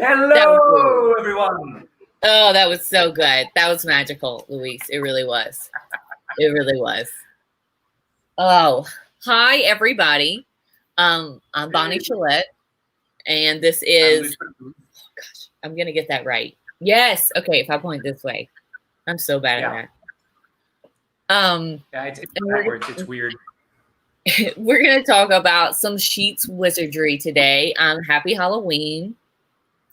Hello, everyone. Oh, that was so good. That was magical, Luis. It really was. It really was. Oh, hi, everybody. I'm Bonnie Chalette, and this is, oh, gosh, I'm going to get that right. Yes. Okay, if I point this way. I'm so bad at that. Yeah, it's backwards. It's weird. We're going to talk about some Sheets Wizardry today. Happy Halloween.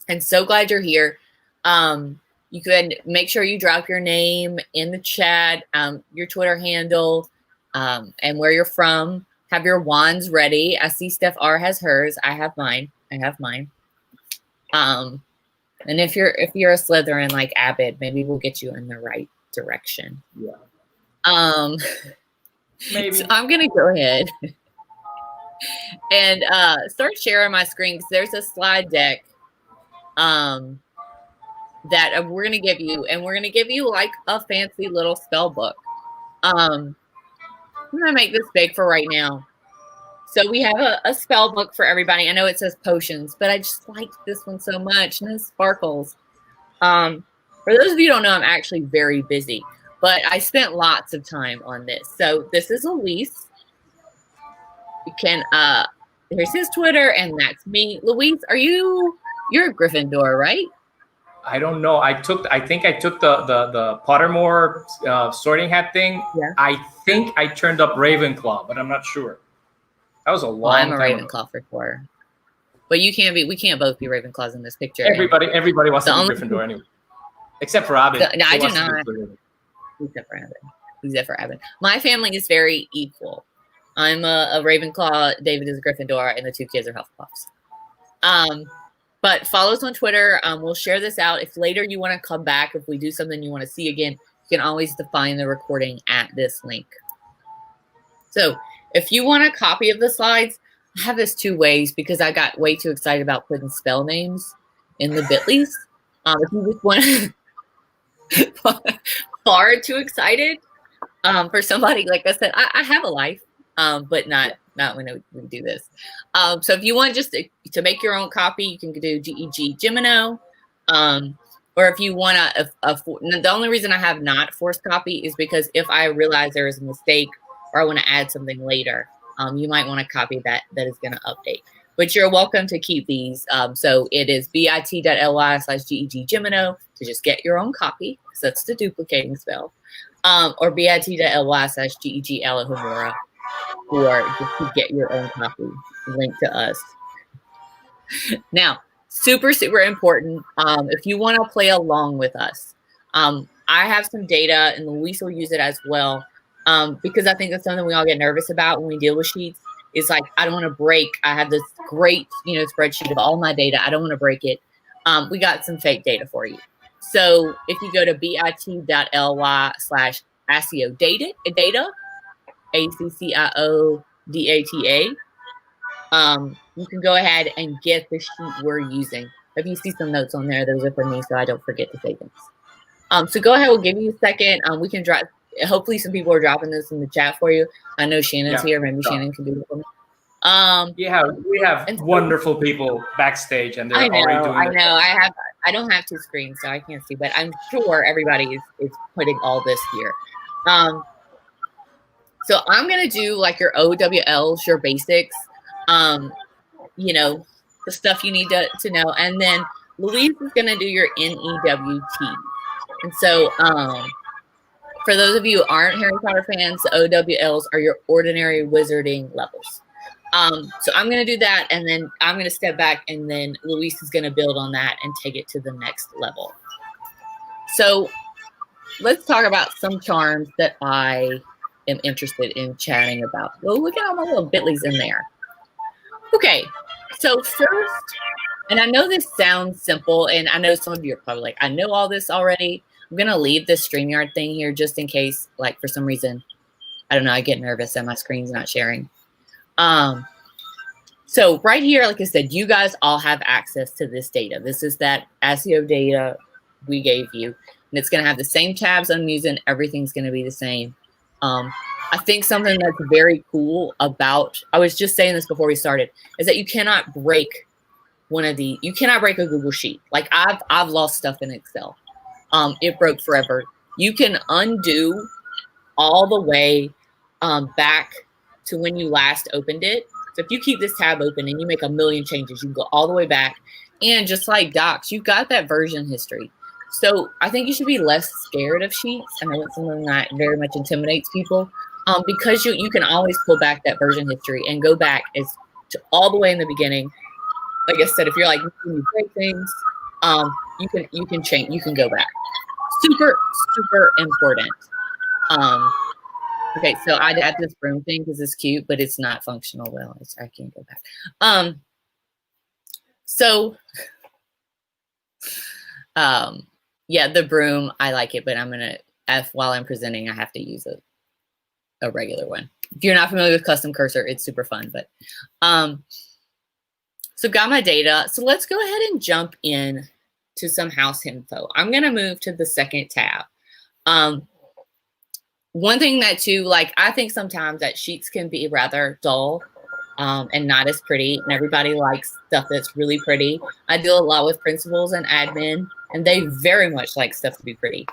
And so glad you're here. You can make sure you drop your name in the chat, your Twitter handle, and where you're from. Have your wands ready. I see Steph R has hers. I have mine. And if you're a Slytherin like Abed, maybe we'll get you in the right direction. Yeah. Maybe. So I'm gonna go ahead and start sharing my screen because there's a slide deck that we're gonna give you, and we're gonna give you like a fancy little spell book. I'm gonna make this big for right now. So we have a spell book for everybody. I know it says potions, but I just like this one so much, and it sparkles. For those of you who don't know, I'm actually very busy, but I spent lots of time on this. So this is Luis. You can here's his Twitter, and that's me. Luis, you're a Gryffindor, right? I don't know. I think I took the Pottermore sorting hat thing. Yeah. I think I turned up Ravenclaw, but I'm not sure. That was a long time I'm a Ravenclaw for sure. But we can't both be Ravenclaws in this picture. Everybody wants to be Gryffindor anyway. Except for Abed. No, I do not. Except for Abed. My family is very equal. I'm a Ravenclaw, David is a Gryffindor, and the two kids are Hufflepuffs. But follow us on Twitter. We'll share this out. If later you want to come back, if we do something you want to see again, you can always find the recording at this link. So if you want a copy of the slides, I have this two ways because I got way too excited about putting spell names in the bit.lys. If you just want far too excited for somebody, like I said, I have a life, but not when we do this. So if you want just to make your own copy, you can do GEG Gemino. Or if you want the only reason I have not forced copy is because if I realize there is a mistake or I want to add something later, you might want to copy that is going to update. But you're welcome to keep these. So it is bit.ly/GEG Gemino to just get your own copy, because that's the duplicating spell. Or bit.ly/GEG Alahumora, or just to get your own copy. Link to us. Now, super important. If you want to play along with us, I have some data, and Luis will use it as well, because I think that's something we all get nervous about when we deal with sheets. It's like, I don't want to break. I have this great, spreadsheet of all my data. I don't want to break it. We got some fake data for you. So if you go to bit.ly/ACCIO data, ACCIODATA, you can go ahead and get the sheet we're using. If you see some notes on there, those are for me, so I don't forget to say things. So go ahead, we'll give you a second. We can drop. Hopefully some people are dropping this in the chat for you. I know Shannon's here. Maybe Shannon can do it for me. We have wonderful people backstage, and they're already doing it. I don't have two screens, so I can't see, but I'm sure everybody is putting all this here. So I'm gonna do like your OWLs, your basics, the stuff you need to know, and then Luis is gonna do your NEWT. And so for those of you who aren't Harry Potter fans, the OWLs are your ordinary wizarding levels. So I'm going to do that, and then I'm going to step back, and then Luis is going to build on that and take it to the next level. So let's talk about some charms that I am interested in chatting about. Well, look at all my little bit.lys in there. Okay, so first, and I know this sounds simple, and I know some of you are probably like, I know all this already. I'm going to leave this StreamYard thing here just in case, like, for some reason, I don't know, I get nervous and my screen's not sharing. So right here, like I said, you guys all have access to this data. This is that SEO data we gave you, and it's going to have the same tabs I'm using. Everything's going to be the same. I think something that's very cool about, I was just saying this before we started, is that you cannot break one of the, you cannot break a Google Sheet. Like I've lost stuff in Excel. It broke forever. You can undo all the way back to when you last opened it. So if you keep this tab open and you make a million changes, you can go all the way back. And just like Docs, you've got that version history. So I think you should be less scared of sheets. I know it's something that very much intimidates people, because you can always pull back that version history and go back all the way in the beginning. Like I said, if you're like, you break things, you can change, you can go back. Super, super important. Okay, so I add this broom thing because it's cute, but it's not functional well. I can't go back. Yeah, the broom, I like it, but I'm gonna, while I'm presenting, I have to use a regular one. If you're not familiar with custom cursor, it's super fun, but so got my data. So let's go ahead and jump in to some house info. I'm gonna move to the second tab. One thing that too, like I think sometimes that sheets can be rather dull and not as pretty, and everybody likes stuff that's really pretty. I deal a lot with principals and admin, and they very much like stuff to be pretty.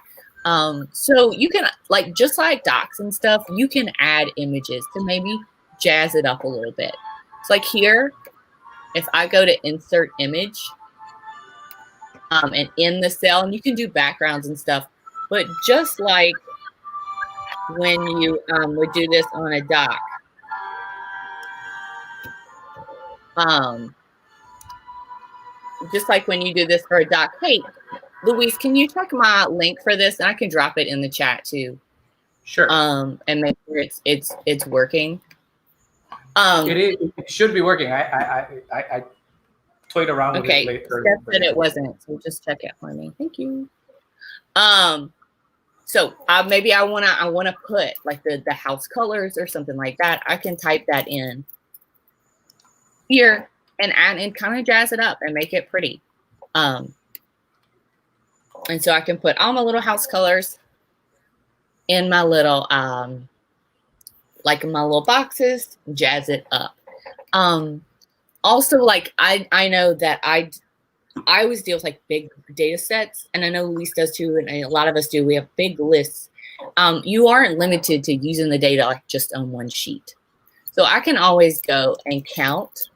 So you can, like, just like Docs and stuff, you can add images to maybe jazz it up a little bit. It's like here, if I go to insert image, and in the cell, and you can do backgrounds and stuff, but just like when you would do this on a doc, just like when you do this for a doc. Hey, Luis, can you check my link for this? And I can drop it in the chat too. Sure. And make sure it's working. It should be working. I toyed around with it later. Steph said it wasn't, so just check it for me. Thank you. So maybe I wanna put like the house colors or something like that. I can type that in here and add and kind of jazz it up and make it pretty. And so I can put all my little house colors in my little like in my little boxes, jazz it up. Also, like I know that I always deal with like big data sets, and I know Luis does too, and a lot of us do. We have big lists. You aren't limited to using the data like just on one sheet. So I can always go and count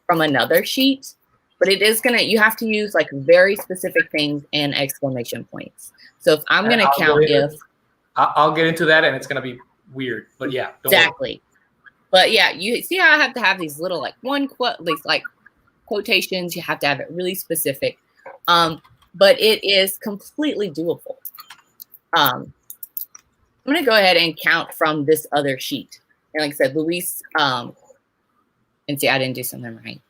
from another sheet, but it is gonna, you have to use like very specific things and exclamation points. So if I'm gonna count I'll get into that, and it's gonna be weird, but yeah. Exactly. But yeah, you see how I have to have these little like these like quotations. You have to have it really specific, but it is completely doable. I'm gonna go ahead and count from this other sheet, and like I said, Luis, and see, I didn't do something right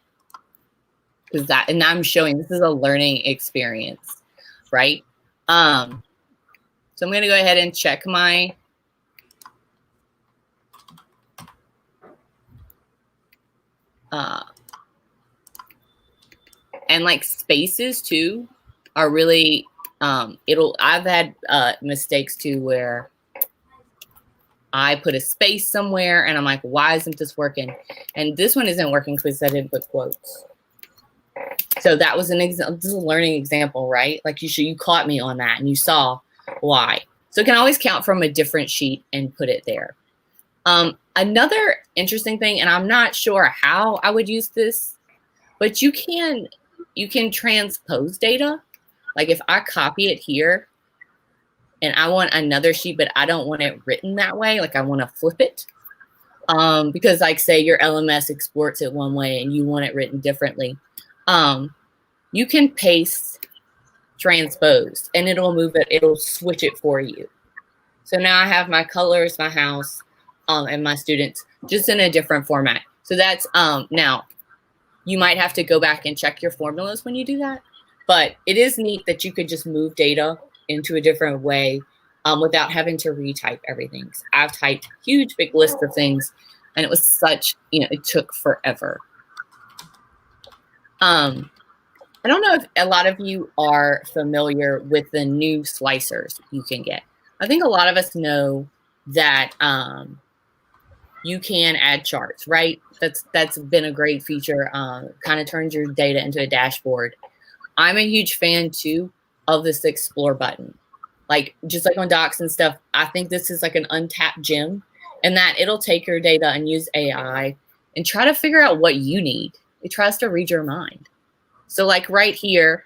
because and I'm showing this is a learning experience, right? So I'm gonna go ahead and check my and like spaces too are really I've had mistakes too where I put a space somewhere and I'm like, why isn't this working? And this one isn't working because I didn't put quotes. So that was an example. This is a learning example, right? Like you caught me on that and you saw why. So you can always count from a different sheet and put it there. Another interesting thing, and I'm not sure how I would use this, but you can transpose data. Like if I copy it here and I want another sheet, but I don't want it written that way, like I want to flip it. Because like say your LMS exports it one way and you want it written differently. You can paste transpose and it'll move it, it'll switch it for you. So now I have my colors, my house, and my students just in a different format. So that's now you might have to go back and check your formulas when you do that, but it is neat that you could just move data into a different way without having to retype everything. So I've typed huge big lists of things and it was such, it took forever. I don't know if a lot of you are familiar with the new slicers you can get. I think a lot of us know that you can add charts, right? That's been a great feature. Kind of turns your data into a dashboard. I'm a huge fan too of this explore button. Like just like on docs and stuff, I think this is like an untapped gem, and that it'll take your data and use AI and try to figure out what you need. It tries to read your mind. So like right here,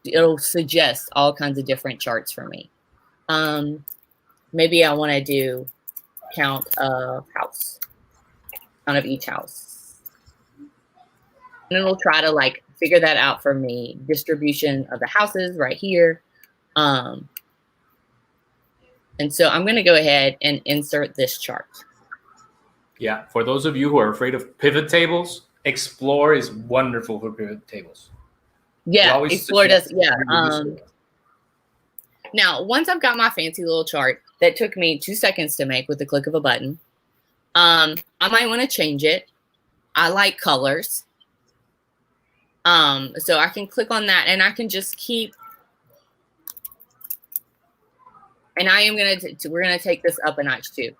it'll suggest all kinds of different charts for me. Maybe I want to do count of each house. And it'll try to like figure that out for me. Distribution of the houses right here. And so I'm going to go ahead and insert this chart. Yeah, for those of you who are afraid of pivot tables, Explore is wonderful for pivot tables. Yeah, Explore does. Yeah. Now, once I've got my fancy little chart that took me 2 seconds to make with the click of a button, I might want to change it. I like colors. So I can click on that and I can just keep. And I am going to, we're going to take this up a notch too.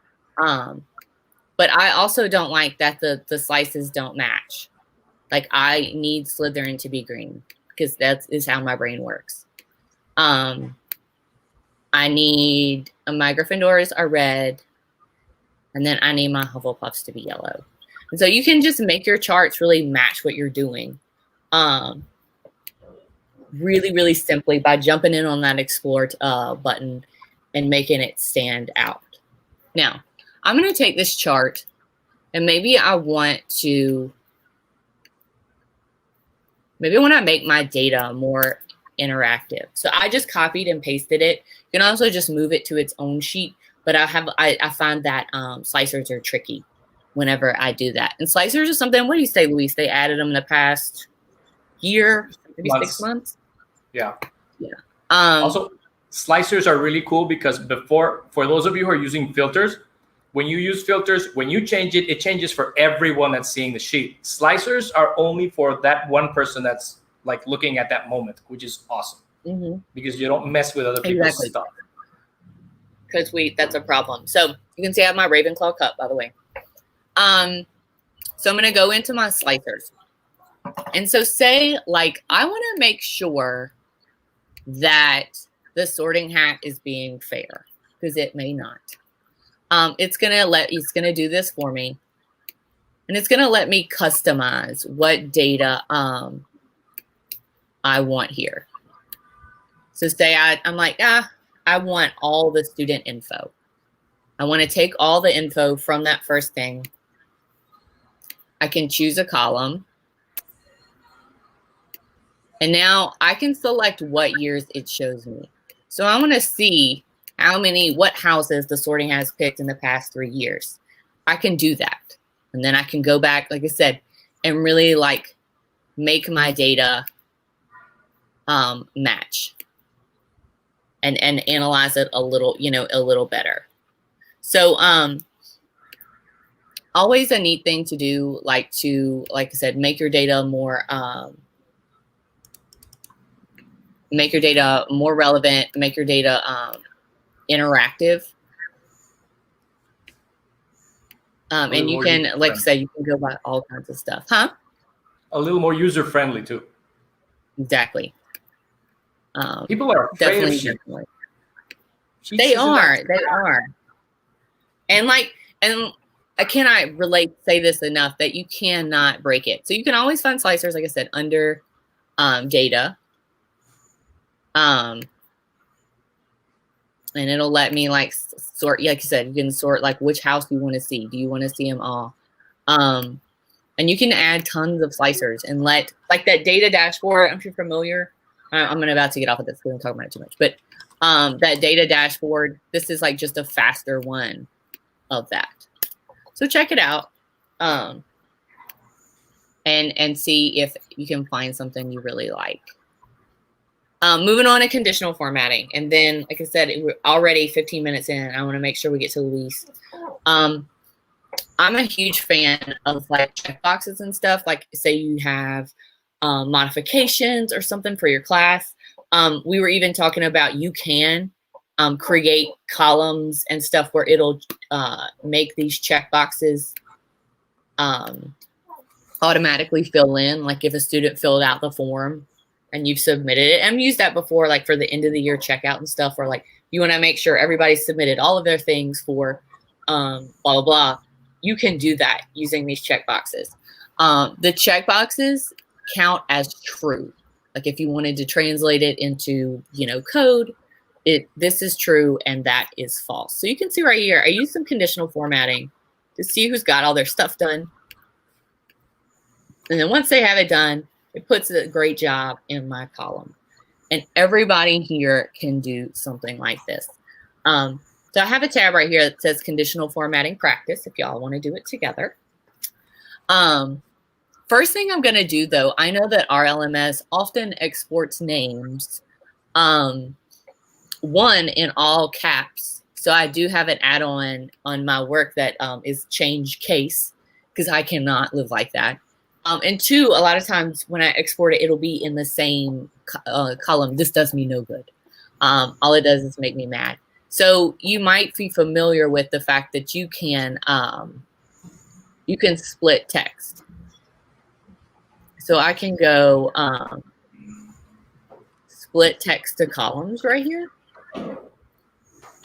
But I also don't like that the slices don't match. Like I need Slytherin to be green because that is how my brain works. I need my Gryffindors are red, and then I need my Hufflepuffs to be yellow. And so you can just make your charts really match what you're doing. Really, really simply by jumping in on that Explore button and making it stand out. Now, I'm going to take this chart and maybe I want to make my data more interactive. So I just copied and pasted it. You can also just move it to its own sheet, but I find that slicers are tricky whenever I do that. And slicers are something, what do you say, Luis? They added them in the past year, maybe 6 months? Yeah. Yeah. Also, slicers are really cool because for those of you who are using filters, when you use filters, when you change it, it changes for everyone that's seeing the sheet. Slicers are only for that one person that's like looking at that moment, which is awesome because you don't mess with other people's stuff. Because that's a problem. So you can see I have my Ravenclaw cup, by the way. So I'm going to go into my slicers. And so say like, I want to make sure that the sorting hat is being fair because it may not. It's going to do this for me. And it's going to let me customize what data I want here. So say I'm like, I want all the student info. I want to take all the info from that first thing. I can choose a column. And now I can select what years it shows me. So I want to see what houses the sorting has picked in the past 3 years. I can do that. And then I can go back, like I said, and really like make my data match and analyze it a little better. So always a neat thing to do, like I said, make your data more relevant, make your data interactive. And you can, like I said, you can go by all kinds of stuff. A little more user-friendly too. Exactly. People are afraid of sheet. They are. And I cannot say this enough that you cannot break it. So you can always find slicers, like I said, under data. And it'll let me like sort, like you said, you can sort like which house you want to see. Do you want to see them all? And you can add tons of slicers and like that data dashboard. I'm sure familiar. I'm about to get off of this because I'm talking about it too much. But that data dashboard, this is like just a faster one of that. So check it out and see if you can find something you really like. Moving on to conditional formatting. And then, like I said, we're already 15 minutes in. I want to make sure we get to Luis. I'm a huge fan of like checkboxes and stuff. Like say you have modifications or something for your class. We were even talking about you can create columns and stuff where it'll make these checkboxes automatically fill in. Like if a student filled out the form and you've submitted it. I've used that before, like for the end of the year checkout and stuff, or like you want to make sure everybody submitted all of their things for blah, blah, blah. You can do that using these checkboxes. The checkboxes count as true. Like if you wanted to translate it into, code, this is true and that is false. So you can see right here, I use some conditional formatting to see who's got all their stuff done. And then once they have it done, it puts a great job in my column. And everybody here can do something like this. So I have a tab right here that says Conditional Formatting Practice, if y'all want to do it together. First thing I'm going to do, though, I know that our LMS often exports names, one in all caps. So I do have an add-on on my work that is change case, because I cannot live like that. And two, a lot of times when I export it, it'll be in the same column. This does me no good. All it does is make me mad. So you might be familiar with the fact that you can split text. So I can go split text to columns right here.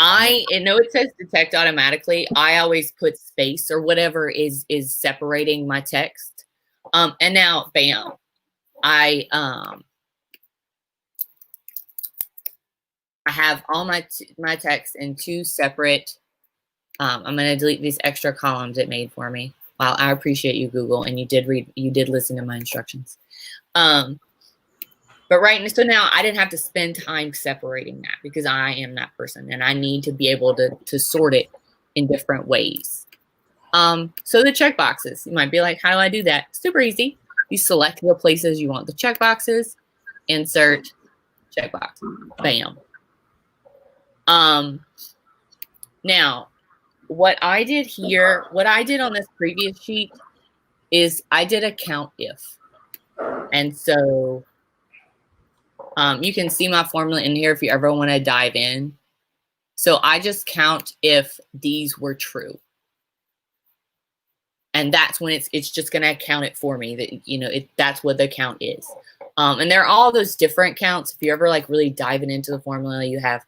I know it says detect automatically. I always put space or whatever is separating my text. And now, bam, I have all my text in two separate. I'm going to delete these extra columns it made for me. Wow, I appreciate you, Google, and you did listen to my instructions. But right, so now I didn't have to spend time separating that because I am that person and I need to be able to sort it in different ways. So the checkboxes, you might be like, how do I do that? Super easy. You select the places you want the checkboxes, insert checkbox, bam. Now, what I did here, what I did on this previous sheet is I did a Countif. And so you can see my formula in here if you ever want to dive in. So I just count if these were true. And that's when it's just going to count it for me. That that's what the count is. And there are all those different counts. If you're ever like really diving into the formula, you have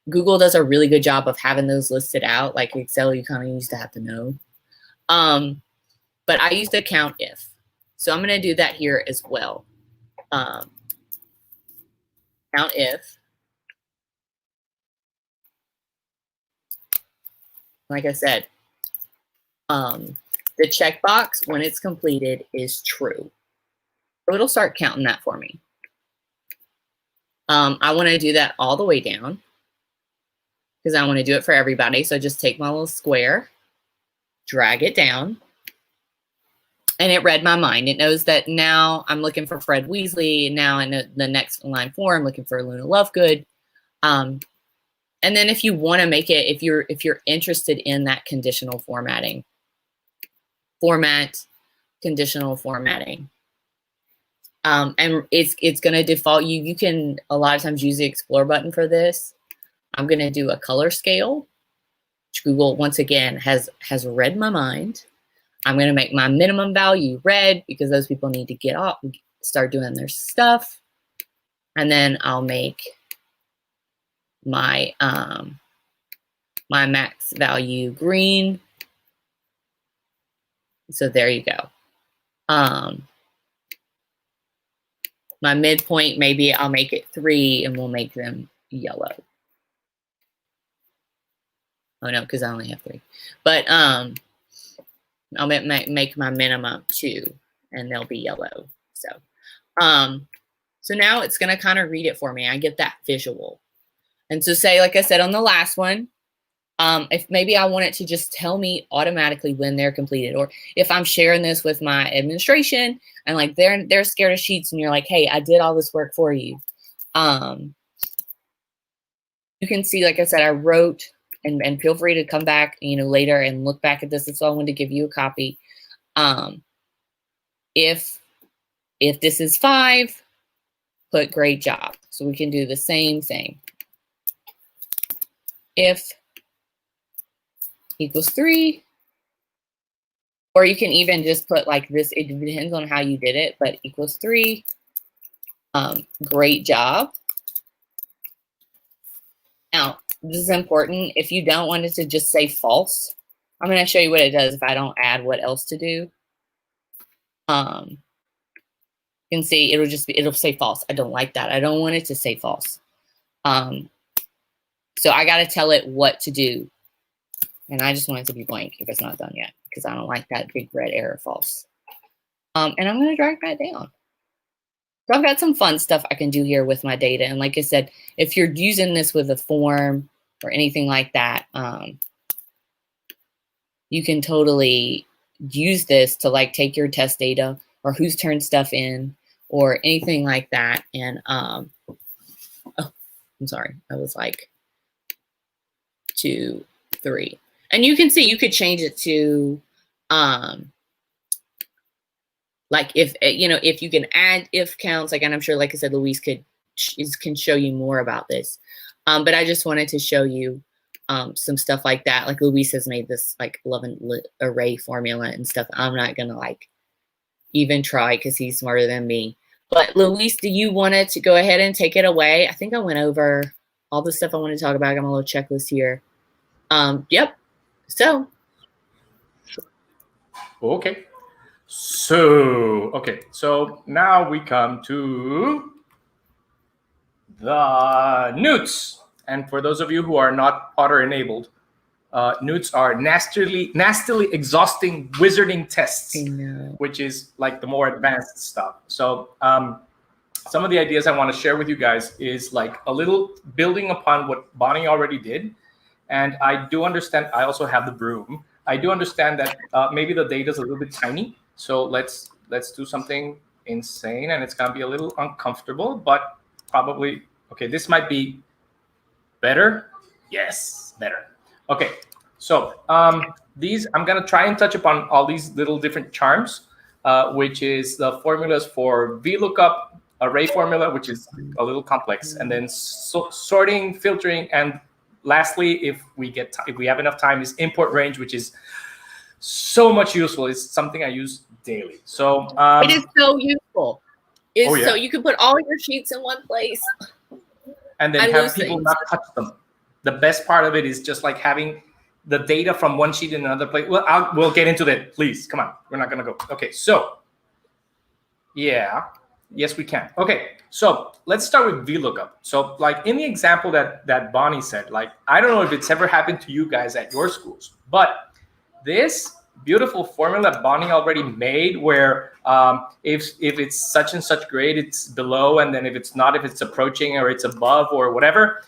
Google does a really good job of having those listed out. Like Excel, you kind of used to have to know. But I used a Countif. So I'm going to do that here as well. Countif. Like I said, the checkbox, when it's completed, is true. So it'll start counting that for me. I want to do that all the way down because I want to do it for everybody. So just take my little square, drag it down, and it read my mind. It knows that now I'm looking for Fred Weasley. Now in the next line 4, I'm looking for Luna Lovegood. And then if you want to make it, if you're interested in that conditional formatting, conditional formatting. And it's going to default you can a lot of times use the explore button for this. I'm going to do a color scale, which Google once again has read my mind. I'm going to make my minimum value red because those people need to get off, start doing their stuff. And then I'll make my my max value green. So there you go. My midpoint, maybe I'll make it 3 and we'll make them yellow. Oh no, because I only have 3. But I'll make my minimum 2 and they'll be yellow. So now it's gonna kind of read it for me. I get that visual. And so say, like I said on the last one, if maybe I want it to just tell me automatically when they're completed, or if I'm sharing this with my administration and like they're scared of sheets and you're like, hey, I did all this work for you. You can see, like I said, I wrote, and feel free to come back, later and look back at this. That's all I wanted to give you a copy. If this is 5, put great job. So we can do the same thing. if equals 3. Or you can even just put like this. It depends on how you did it, but equals 3. Great job. Now, this is important. If you don't want it to just say false, I'm going to show you what it does if I don't add what else to do. You can see it'll say false. I don't like that. I don't want it to say false. So I got to tell it what to do. And I just want it to be blank if it's not done yet, because I don't like that big red arrow false. And I'm going to drag that down. So I've got some fun stuff I can do here with my data. And like I said, if you're using this with a form or anything like that, you can totally use this to like take your test data or who's turned stuff in or anything like that. And oh, I'm sorry, I was like 2, 3. And you can see you could change it to like if if you can add if counts, like, and I'm sure, like I said, Louise can show you more about this. But I just wanted to show you some stuff like that. Like Louise has made this like 11 array formula and stuff. I'm not gonna like even try because he's smarter than me. But Louise, do you want to go ahead and take it away? I think I went over all the stuff I want to talk about. I got my little checklist here. Yep. So. Okay. So now we come to the newts. And for those of you who are not Potter enabled, newts are nastily exhausting wizarding tests, which is like the more advanced stuff. So some of the ideas I want to share with you guys is like a little building upon what Bonnie already did. And I do understand, I also have the broom. I do understand that maybe the data is a little bit tiny. So let's do something insane, and it's gonna be a little uncomfortable, but probably, okay, this might be better. Yes, better. Okay, so these, I'm gonna try and touch upon all these little different charms, which is the formulas for VLOOKUP, array formula, which is a little complex, and then sorting, filtering, and lastly, if we have enough time, is import range, which is so much useful. It's something I use daily. So it is so useful. So you can put all your sheets in one place and then have people not touch them. The best part of it is just like having the data from one sheet in another place. Well, we'll get into that. Please, come on. We're not gonna go. Okay, so yeah, yes, we can. Okay, so let's start with VLOOKUP. So like in the example that Bonnie said, like I don't know if it's ever happened to you guys at your schools, but this beautiful formula Bonnie already made, where if it's such and such grade, it's below, and then if it's not, if it's approaching or it's above or whatever,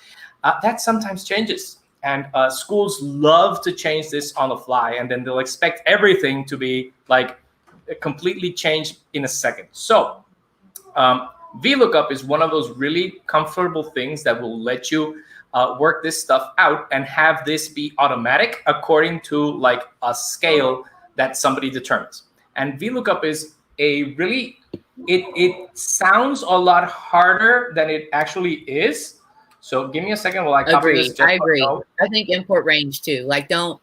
that sometimes changes. And schools love to change this on the fly, and then they'll expect everything to be like completely changed in a second. So VLOOKUP is one of those really comfortable things that will let you work this stuff out and have this be automatic according to like a scale that somebody determines. And VLOOKUP is a really, it sounds a lot harder than it actually is. So give me a second while I copy this. I agree. I think import range too. Like don't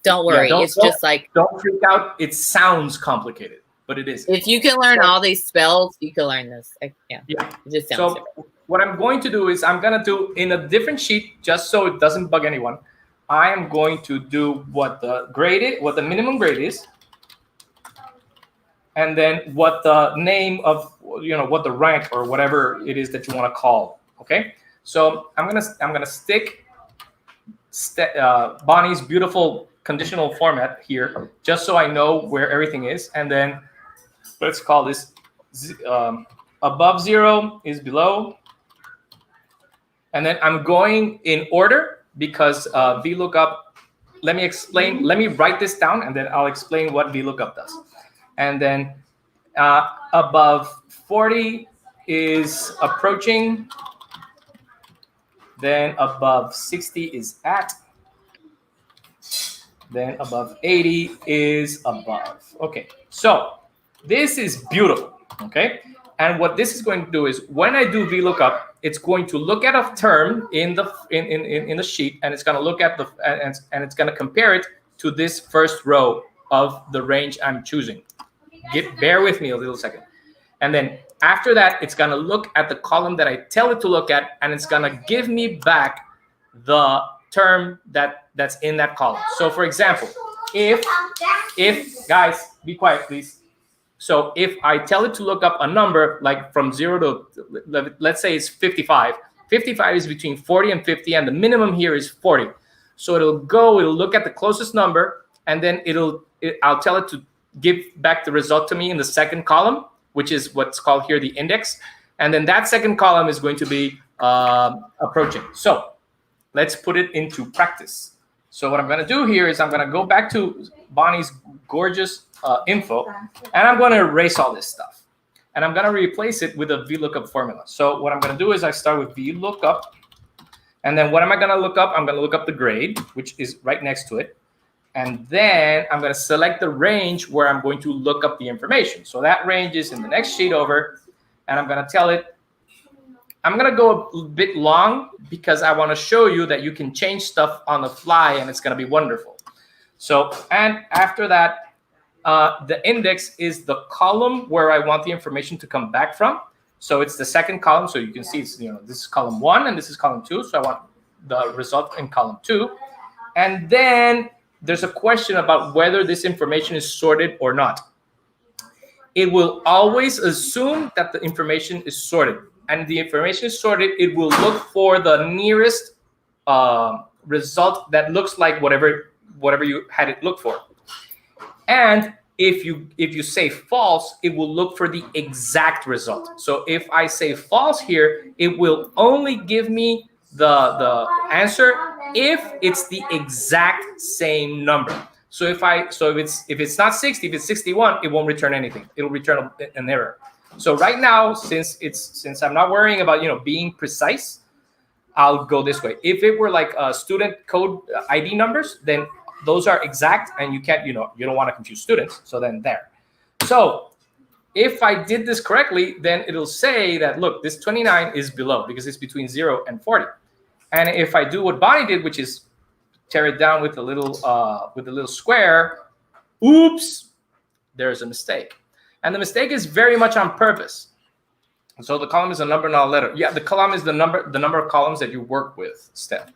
worry. Yeah, just like, don't freak out. It sounds complicated, but it is. If you can learn all these spells, you can learn this. Yeah. It just sounds so what I'm going to do is I'm going to do in a different sheet, just so it doesn't bug anyone. I am going to do what the grade is, what the minimum grade is, and then what the name of, what the rank or whatever it is that you want to call. Okay. So I'm gonna stick Bonnie's beautiful conditional format here, just so I know where everything is, and then let's call this above 0 is below. And then I'm going in order because VLOOKUP, let me write this down and then I'll explain what VLOOKUP does. And then above 40 is approaching. Then above 60 is at. Then above 80 is above. Okay, so this is beautiful, okay? And what this is going to do is when I do VLOOKUP, it's going to look at a term in the sheet, and it's going to look at and it's going to compare it to this first row of the range I'm choosing. Bear with me a little second. And then after that, it's going to look at the column that I tell it to look at, and it's going to give me back the term that's in that column. So for example, if guys, be quiet, please. So if I tell it to look up a number like from 0 to, let's say it's 55. 55 is between 40 and 50, and the minimum here is 40. So it'll look at the closest number, and then I'll tell it to give back the result to me in the second column, which is what's called here the index. And then that second column is going to be approaching. So let's put it into practice. So what I'm going to do here is I'm going to go back to Bonnie's gorgeous info, and I'm going to erase all this stuff. And I'm going to replace it with a Vlookup formula. So what I'm going to do is I start with Vlookup. And then what am I going to look up? I'm going to look up the grade, which is right next to it. And then I'm going to select the range where I'm going to look up the information. So that range is in the next sheet over. And I'm going to tell it, I'm going to go a bit long because I want to show you that you can change stuff on the fly, and it's going to be wonderful. So, and after that, the index is the column where I want the information to come back from. So it's the second column. So you can see it's, this is column 1 and this is column 2. So I want the result in column 2. And then there's a question about whether this information is sorted or not. It will always assume that the information is sorted. And the information is sorted, it will look for the nearest result that looks like whatever you had it look for. And if you say false, it will look for the exact result. So if I say false here, it will only give me the answer if it's the exact same number. So if it's not 60, if it's 61, it won't return anything. It'll return an error. So right now, since I'm not worrying about being precise, I'll go this way. If it were like student code ID numbers, then those are exact, and you can't, you don't want to confuse students. So then there. So if I did this correctly, then it'll say that, look, this 29 is below because it's between 0 and 40. And if I do what Bonnie did, which is tear it down with a little square, oops, there's a mistake. And the mistake is very much on purpose. So the column is a number, not a letter. Yeah, the column is the number of columns that you work with, Steph.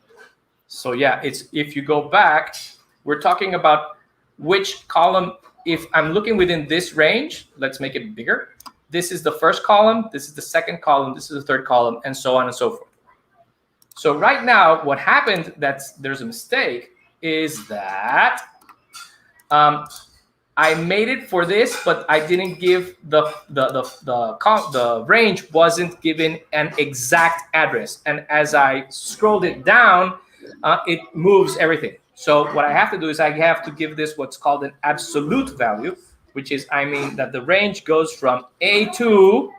So yeah, it's if you go back, we're talking about which column. If I'm looking within this range, let's make it bigger. This is the first column, this is the second column, this is the third column, and so on and so forth. So right now, what happened there's a mistake is that I made it for this, but I didn't give the range wasn't given an exact address. And as I scrolled it down, it moves everything. So what I have to do is I have to give this what's called an absolute value, which is, that the range goes from A2 to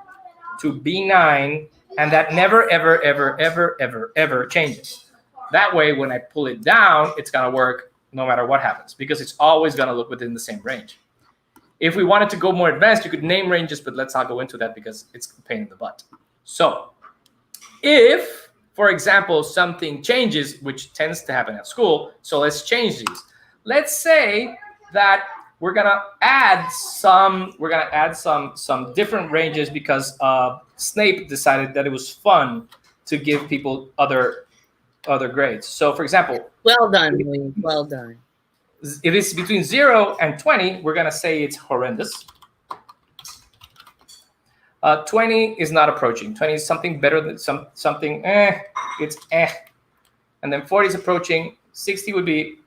B9, and that never, ever, ever, ever, ever, ever changes. That way, when I pull it down, it's going to work no matter what happens, because it's always going to look within the same range. If we wanted to go more advanced, you could name ranges, but let's not go into that because it's a pain in the butt. So if, for example, something changes, which tends to happen at school, so let's change these. Let's say that we're gonna add some different ranges because Snape decided that it was fun to give people other grades. So for example, well done, Lee. Well done. If it's between 0 and 20, we're gonna say it's horrendous. 20 is not approaching. 20 is something better than something. It's eh. And then 40 is approaching. 60 would be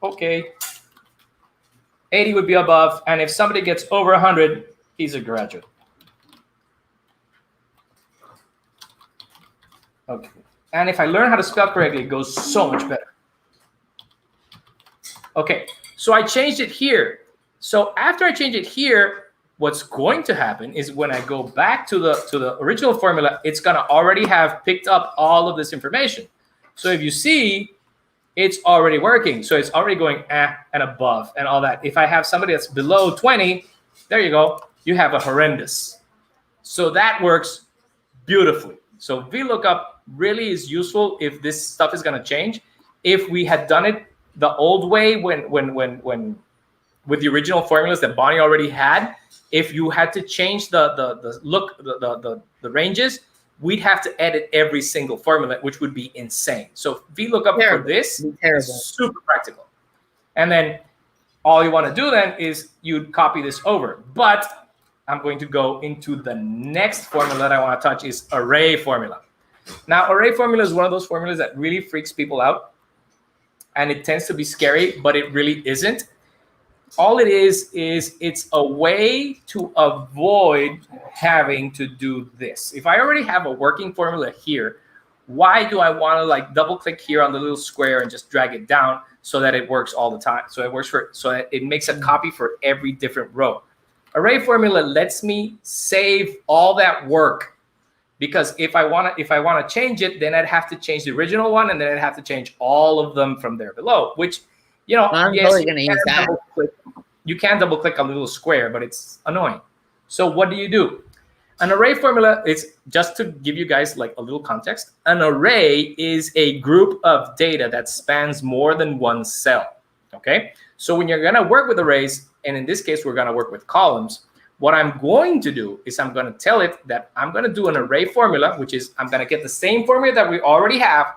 okay. 80 would be above. And if somebody gets over 100, he's a graduate. Okay. And if I learn how to spell correctly, it goes so much better. Okay, so I changed it here. So after I change it here, what's going to happen is when I go back to the original formula, it's going to already have picked up all of this information. So if you see, it's already working. So it's already going and above and all that. If I have somebody that's below 20, there you go. You have a horrendous. So that works beautifully. So VLOOKUP really is useful if this stuff is going to change. If we had done it the old way when with the original formulas that Bonnie already had, if you had to change the ranges, we'd have to edit every single formula, which would be insane. So VLOOKUP for this is super practical. And then all you want to do then is you copy this over. But I'm going to go into the next formula that I want to touch is array formula. Now, array formula is one of those formulas that really freaks people out. And it tends to be scary, but it really isn't. All it is it's a way to avoid having to do this. If I already have a working formula here, why do I want to like double click here on the little square and just drag it down so that it works all the time? So that it makes a copy for every different row. Array formula lets me save all that work, because if I want to change it, then I'd have to change the original one, and then I'd have to change all of them from there below, which, you know, I'm yes, totally going to use that. You can double click on the little square, but it's annoying. So what do? An array formula is, just to give you guys like a little context, an array is a group of data that spans more than one cell. Okay. So when you're going to work with arrays, and in this case, we're going to work with columns, what I'm going to do is I'm going to tell it that I'm going to do an array formula, which is I'm going to get the same formula that we already have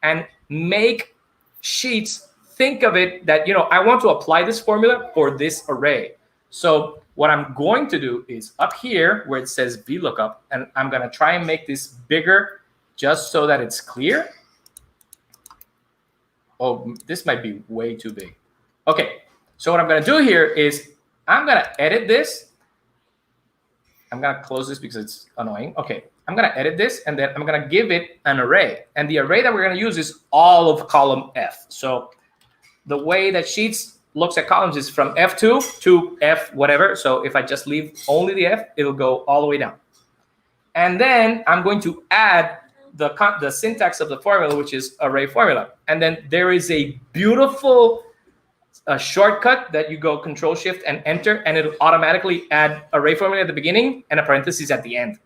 and make Sheets think of it that, you know, I want to apply this formula for this array. So what I'm going to do is up here where it says VLOOKUP, and I'm going to try and make this bigger just so that it's clear. Oh, this might be way too big. Okay, so what I'm going to do here is I'm going to edit this. I'm going to close this because it's annoying. Okay, I'm going to edit this, and then I'm going to give it an array. And the array that we're going to use is all of column F. So the way that Sheets looks at columns is from F2 to F whatever. So if I just leave only the F, it'll go all the way down. And then I'm going to add the syntax of the formula, which is array formula. And then there is a beautiful shortcut that you go Control Shift and Enter, and it'll automatically add array formula at the beginning and a parenthesis at the end.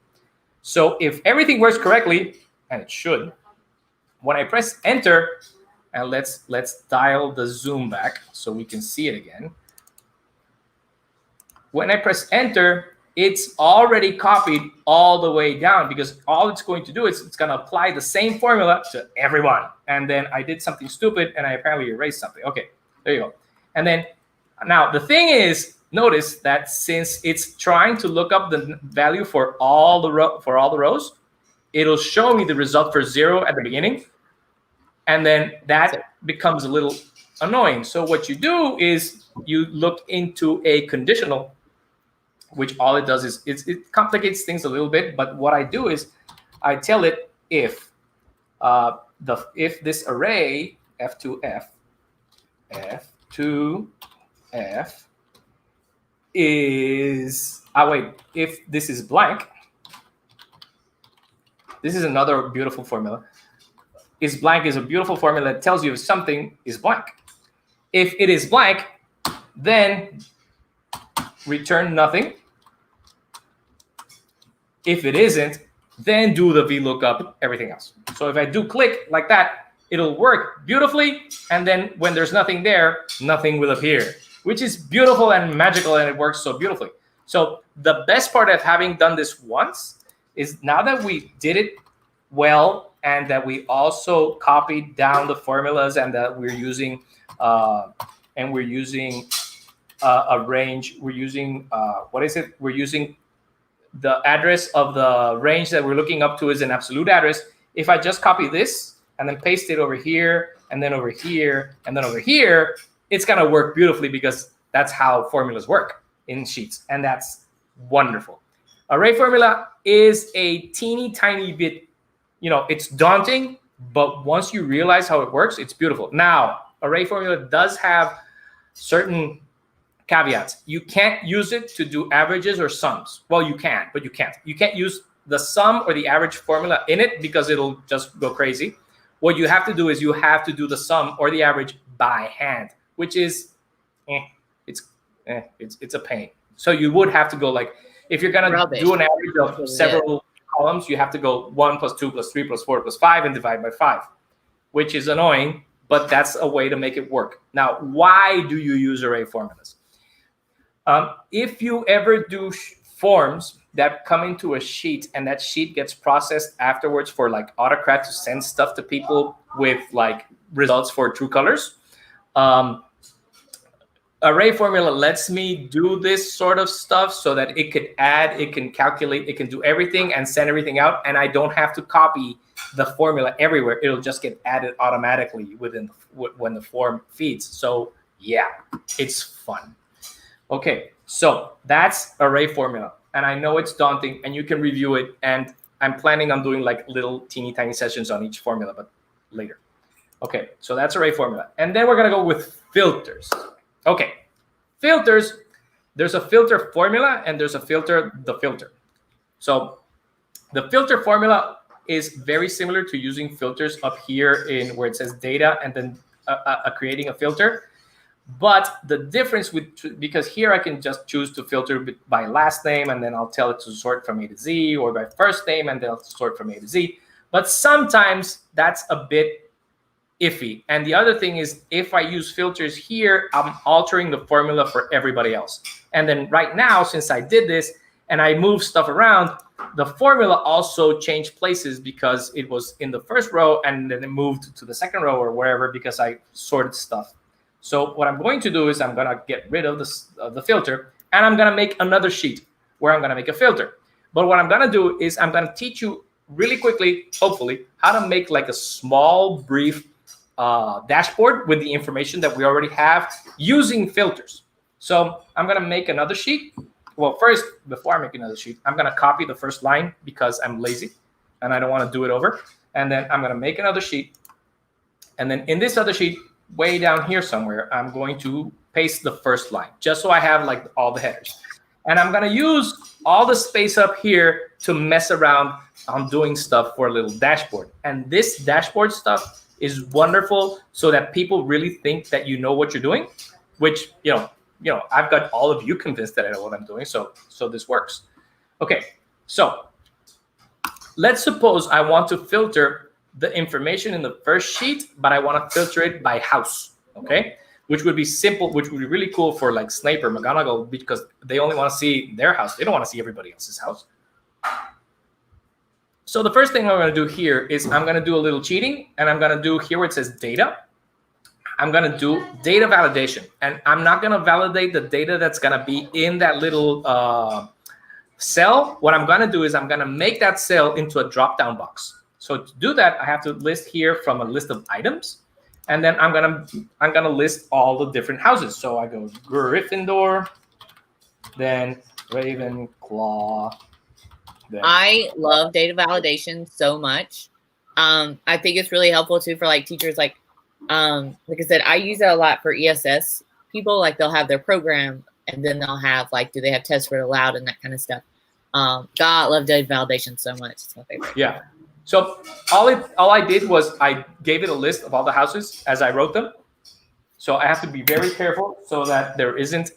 So if everything works correctly, and it should, when I press Enter, and let's dial the zoom back so we can see it again. When I press Enter, it's already copied all the way down, because all it's going to do is it's going to apply the same formula to everyone. And then I did something stupid, and I apparently erased something. Okay, there you go. And then now the thing is, notice that since it's trying to look up the value for all the rows, it'll show me the result for 0 at the beginning. And then that becomes a little annoying. So what you do is you look into a conditional, which all it does is it complicates things a little bit. But what I do is I tell it if this array F2F is if this is blank, this is another beautiful formula. Is blank is a beautiful formula that tells you if something is blank. If it is blank, then return nothing. If it isn't, then do the VLOOKUP, everything else. So if I do click like that, it'll work beautifully. And then when there's nothing there, nothing will appear, which is beautiful and magical, and it works so beautifully. So the best part of having done this once is now that we did it well, and that we also copied down the formulas, and that we're using a range. We're using We're using the address of the range that we're looking up to is an absolute address. If I just copy this and then paste it over here, and then over here, and then over here, it's gonna work beautifully, because that's how formulas work in Sheets, and that's wonderful. Array formula is a teeny tiny bit, you know, it's daunting, but once you realize how it works, it's beautiful. Now, array formula does have certain caveats. You can't use it to do averages or sums. Well, you can, but you can't. You can't use the sum or the average formula in it, because it'll just go crazy. What you have to do is you have to do the sum or the average by hand, which is, it's a pain. So you would have to go like, if you're gonna do an average of several columns, you have to go 1 plus 2 plus 3 plus 4 plus 5 and divide by 5, which is annoying, but that's a way to make it work. Now, why do you use array formulas? If you ever do forms that come into a sheet and that sheet gets processed afterwards for like AutoCAD to send stuff to people with like results for true colors, array formula lets me do this sort of stuff so that it could add, it can calculate, it can do everything and send everything out, and I don't have to copy the formula everywhere. It'll just get added automatically within when the form feeds. So yeah, it's fun. Okay, so that's array formula, and I know it's daunting, and you can review it, and I'm planning on doing like little teeny tiny sessions on each formula, but later. Okay, so that's array formula, and then we're gonna go with filters. Okay, filters, there's a filter formula and there's a filter, the filter. So the filter formula is very similar to using filters up here in where it says data and then creating a filter. But the difference because here I can just choose to filter by last name and then I'll tell it to sort from A to Z, or by first name and they'll sort from A to Z. But sometimes that's a bit iffy. And the other thing is, if I use filters here, I'm altering the formula for everybody else. And then right now, since I did this and I moved stuff around, the formula also changed places because it was in the first row and then it moved to the second row or wherever because I sorted stuff. So what I'm going to do is I'm going to get rid of the filter, and I'm going to make another sheet where I'm going to make a filter. But what I'm going to do is I'm going to teach you really quickly, hopefully, how to make like a small, brief dashboard with the information that we already have using filters. So I'm going to make another sheet. Well, first, before I make another sheet, I'm going to copy the first line because I'm lazy and I don't want to do it over. And then I'm going to make another sheet. And then in this other sheet, way down here somewhere, I'm going to paste the first line just so I have like all the headers. And I'm going to use all the space up here to mess around on doing stuff for a little dashboard. And this dashboard stuff is wonderful so that people really think that you know what you're doing, which, you know, I've got all of you convinced that I know what I'm doing. So this works. Okay, so let's suppose I want to filter the information in the first sheet, but I want to filter it by house, okay? Which would be simple, which would be really cool for like Snape or McGonagall because they only want to see their house. They don't want to see everybody else's house. So the first thing I'm going to do here is I'm going to do a little cheating, and I'm going to do here where it says data. I'm going to do data validation, and I'm not going to validate the data that's going to be in that little cell. What I'm going to do is I'm going to make that cell into a drop-down box. So to do that, I have to list here from a list of items, and then I'm gonna list all the different houses. So I go Gryffindor, then Ravenclaw. I love data validation so much. I think it's really helpful too for like teachers. Like I said, I use it a lot for ESS people. Like they'll have their program, and then they'll have like, do they have tests read aloud and that kind of stuff. God, I love data validation so much. It's my favorite. Yeah. So all I did was I gave it a list of all the houses as I wrote them. So I have to be very careful so that there isn't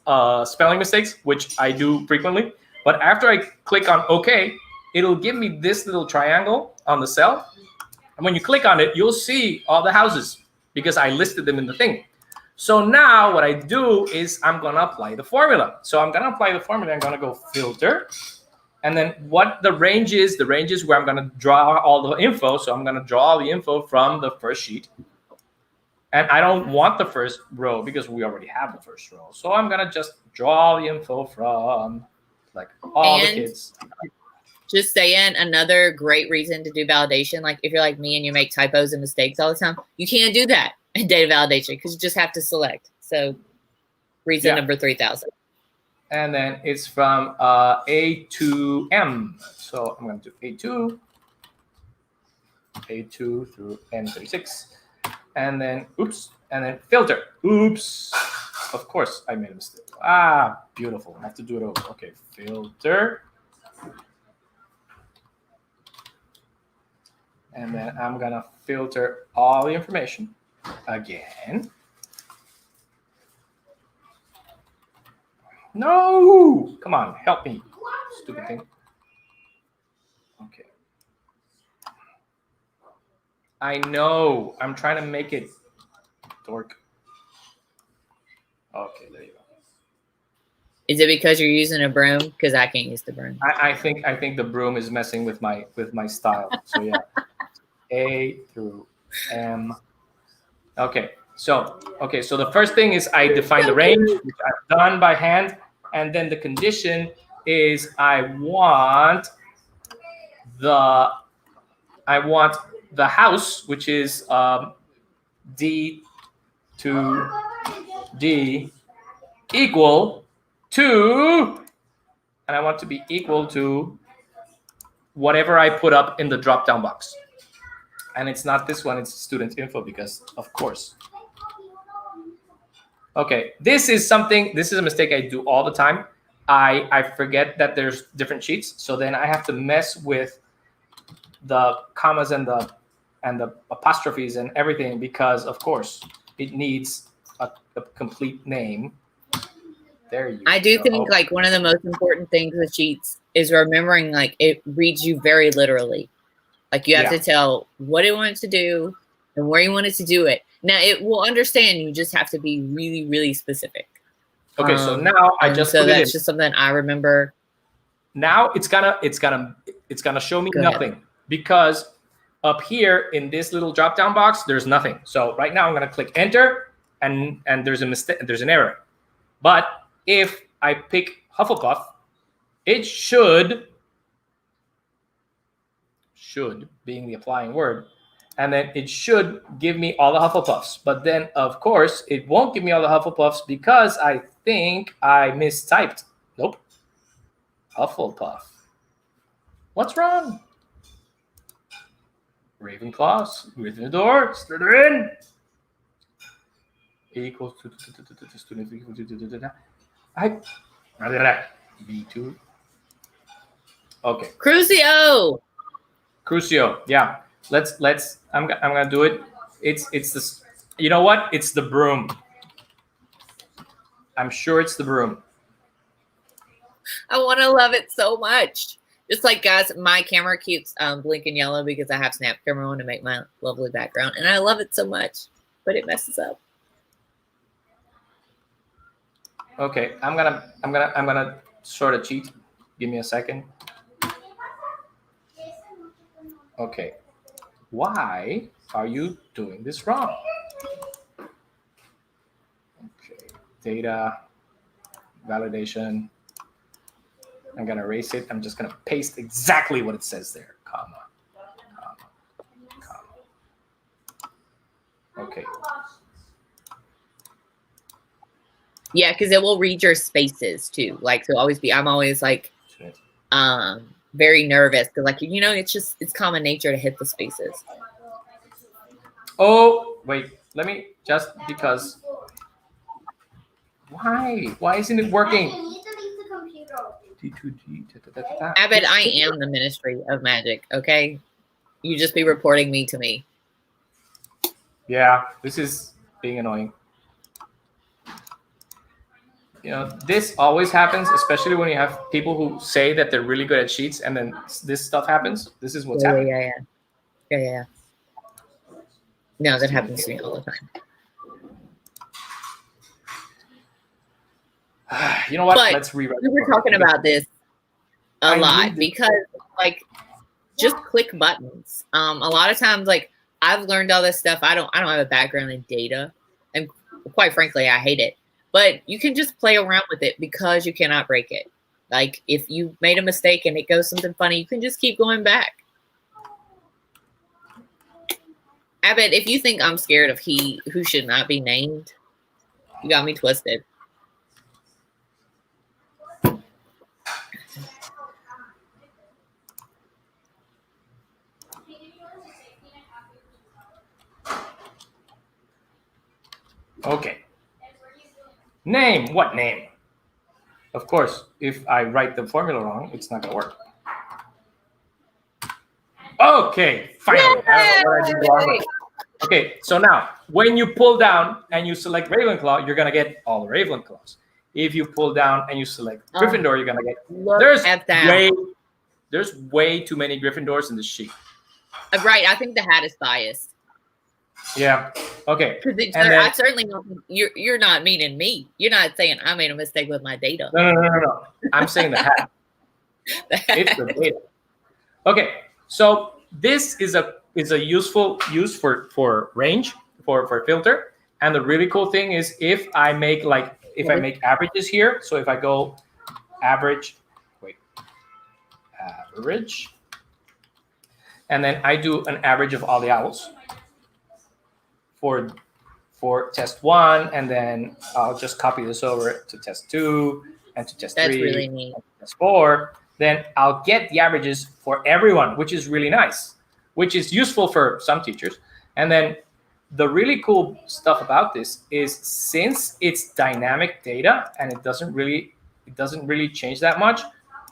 spelling mistakes, which I do frequently. But after I click on OK, it'll give me this little triangle on the cell. And when you click on it, you'll see all the houses because I listed them in the thing. So now what I do is I'm going to apply the formula. So I'm going to apply the formula. I'm going to go filter. And then what the range is where I'm going to draw all the info. So I'm going to draw all the info from the first sheet. And I don't want the first row because we already have the first row. So I'm going to just draw all the info from like all the kids. Just saying, another great reason to do validation, like if you're like me and you make typos and mistakes all the time, you can't do that in data validation because you just have to select. So reason number 3000. And then it's from A to M. So I'm going to do A2 through N36. And then, oops, and then filter. Oops. Of course, I made a mistake. Ah, beautiful. I have to do it over. Okay, filter. And then I'm going to filter all the information again. No, come on, help me, stupid thing. Okay, I know. I'm trying to make it dork. Okay, there you go. Is it because you're using a broom? Because I can't use the broom. I think the broom is messing with my style. So yeah, A through M. Okay, so the first thing is I define the range, which I've done by hand, and then the condition is I want the house, which is D to D equal to, and I want to be equal to whatever I put up in the drop-down box. And it's not this one, it's student info, because of course. Okay, this is a mistake I do all the time. I forget that there's different sheets, so then I have to mess with the commas and the apostrophes and everything, because of course it needs a complete name. There you I do think like one of the most important things with sheets is remembering like it reads you very literally. Like you have to tell what it wants to do and where you want it to do it. Now it will understand. You just have to be really, really specific. Okay, so now I just put it in. So that's just something I remember. Now it's gonna show me nothing, because up here in this little drop down box there's nothing. So right now I'm gonna click enter, and there's a mistake, there's an error. But if I pick Hufflepuff, it should being the applying word, and then it should give me all the Hufflepuffs. But then of course it won't give me all the Hufflepuffs, because I think I mistyped. Nope. Hufflepuff. What's wrong? Ravenclaws, Gryffindor, Slytherin. Equals to student equal to B2. Okay. Crucio. Yeah. Let's. I'm gonna do it. It's this. You know what? It's the broom. I'm sure it's the broom. I want to love it so much. Just like, guys, my camera keeps blinking yellow because I have Snap Camera on to make my lovely background, and I love it so much, but it messes up. Okay, I'm gonna sort of cheat. Give me a second. Okay, why are you doing this wrong? Okay, data validation. I'm gonna erase it. I'm just gonna paste exactly what it says there, comma. Okay. Yeah, because it will read your spaces too. Like, so always be. I'm always like, very nervous because, like, you know, it's common nature to hit the spaces. Oh wait, let me just because. Why isn't it working? Abbott, I am the Ministry of Magic. Okay, you just be reporting me to me. Yeah, this is being annoying. You know, this always happens, especially when you have people who say that they're really good at sheets, and then this stuff happens. This is what's happening. Yeah. No, that happens to me all the time. You know what? But let's rewrite. We were talking about this a lot because, like, just click buttons. A lot of times, like, I've learned all this stuff. I don't have a background in data, and quite frankly, I hate it. But you can just play around with it because you cannot break it. Like, if you made a mistake and it goes something funny, you can just keep going back. Abbott, if you think I'm scared of he who should not be named, you got me twisted. Okay. Name. What name? Of course, if I write the formula wrong, it's not going to work. Okay, finally. I don't know what I did wrong. Okay, so now, when you pull down and you select Ravenclaw, you're going to get all the Ravenclaws. If you pull down and you select Gryffindor, you're going to get... There's way too many Gryffindors in this sheet. Right. I think the hat is biased. Yeah. Okay. I certainly don't. You're not meaning me. You're not saying I made a mistake with my data. No. I'm saying the hat. It's the data. Okay. So this is a useful use for range for filter. And the really cool thing is if I make averages here. So if I go average, and then I do an average of all the owls for test 1, and then I'll just copy this over to test 2 and to test 3. That's really neat. And to test 4. Then I'll get the averages for everyone, which is really nice, which is useful for some teachers. And then the really cool stuff about this is since it's dynamic data and it doesn't really change that much,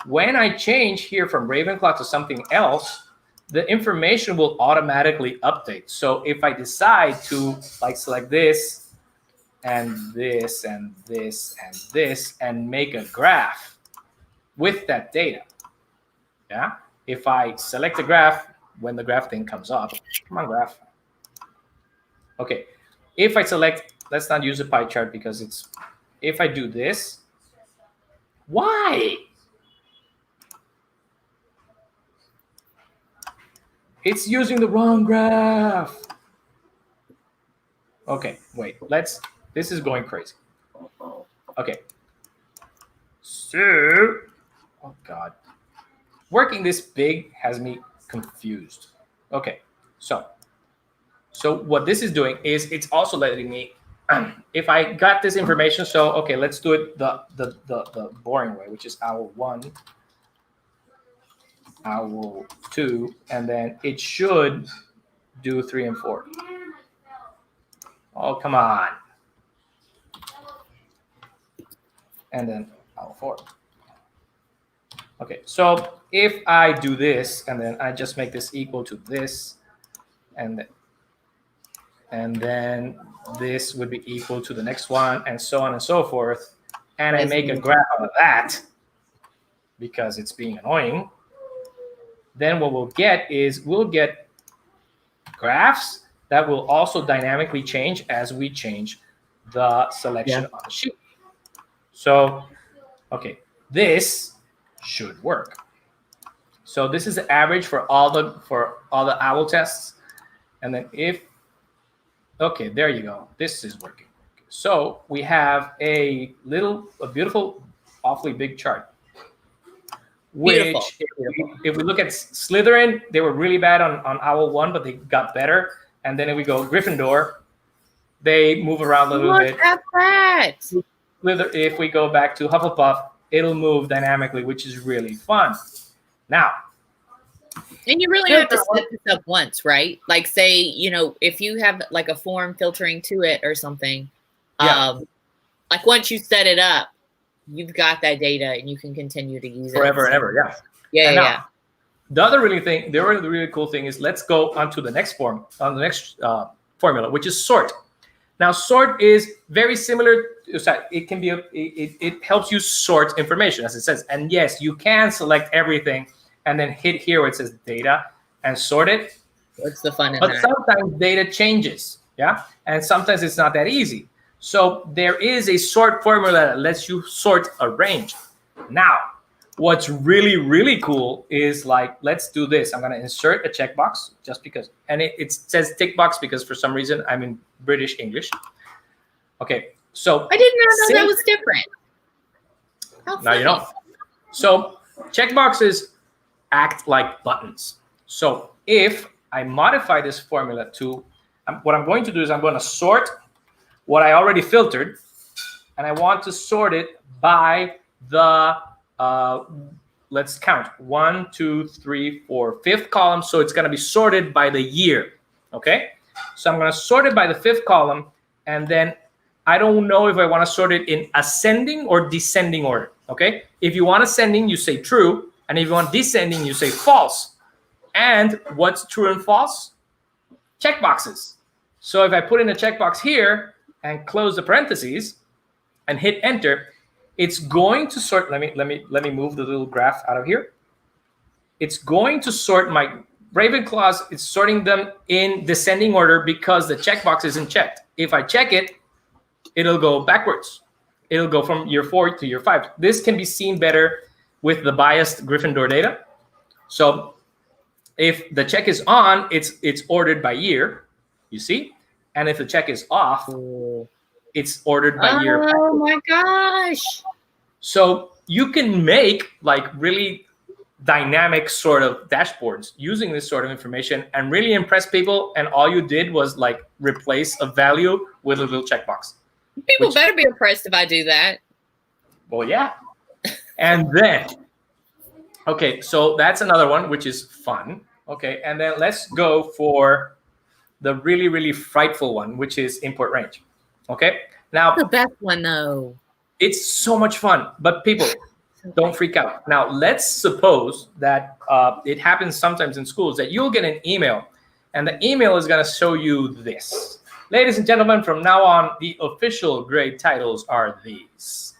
when I change here from Ravenclaw to something else, the information will automatically update. So if I decide to select this and this and this and this and make a graph with that data, yeah. If I select the graph, when the graph thing comes up, come on, graph. Okay. If I select, let's not use a pie chart because if I do this, why? It's using the wrong graph. Okay, wait, this is going crazy. Okay. So, oh God. Working this big has me confused. Okay, so what this is doing is it's also letting me, if I got this information, so okay, let's do it the boring way, which is owl 1, owl 2, and then it should do 3 and 4. Oh, come on. And then owl 4. Okay, so if I do this, and then I just make this equal to this, and then this would be equal to the next one, and so on and so forth, and I make a graph out of that, because it's being annoying, then what we'll get is we'll get graphs that will also dynamically change as we change the selection on the sheet. So, okay, this should work. So this is the average for all the owl tests, and then okay, there you go. This is working. So we have a beautiful, awfully big chart. Which, if we look at Slytherin, they were really bad on owl 1, but they got better. And then if we go Gryffindor, they move around a little bit. Look at that. If we go back to Hufflepuff, it'll move dynamically, which is really fun. Now, and you really have to set this up once, right? Like, say, if you have like a form filtering to it or something, like once you set it up, you've got that data and you can continue to use it forever and ever. Yeah. The other really cool thing is let's go onto the next formula, which is sort. Now, sort is very similar. It can be it helps you sort information, as it says. And yes, you can select everything and then hit here where it says data and sort it. What's the fun in that? But sometimes data changes, and sometimes it's not that easy. So there is a sort formula that lets you sort a range. Now, what's really, really cool is let's do this. I'm going to insert a checkbox just because, and it says tick box because for some reason I'm in British English. Okay, so I didn't know that was different. Now you know. So checkboxes act like buttons. So if I modify this formula to, what I'm going to do is I'm going to sort what I already filtered, and I want to sort it by the, let's count, 1, 2, 3, 4, 5th column. So it's going to be sorted by the year, okay? So I'm going to sort it by the 5th column, and then I don't know if I want to sort it in ascending or descending order, okay? If you want ascending, you say true, and if you want descending, you say false. And what's true and false? Checkboxes. So if I put in a checkbox here, and close the parentheses and hit enter, it's going to sort. Let me move the little graph out of here. It's going to sort Ravenclaws is sorting them in descending order because the checkbox isn't checked. If I check it, it'll go backwards. It'll go from year 4 to year 5. This can be seen better with the biased Gryffindor data. So if the check is on, it's ordered by year, you see? And if the check is off, it's ordered by year. Oh my gosh. So you can make like really dynamic sort of dashboards using this sort of information and really impress people. And all you did was like replace a value with a little checkbox. People better be impressed if I do that. Well, yeah. And then, okay, so that's another one, which is fun. Okay, and then let's go for the really, really frightful one, which is import range. Okay, now the best one though. It's so much fun, but people don't freak out. Now, let's suppose that it happens sometimes in schools that you'll get an email, and the email is going to show you this. Ladies and gentlemen, from now on, the official grade titles are these.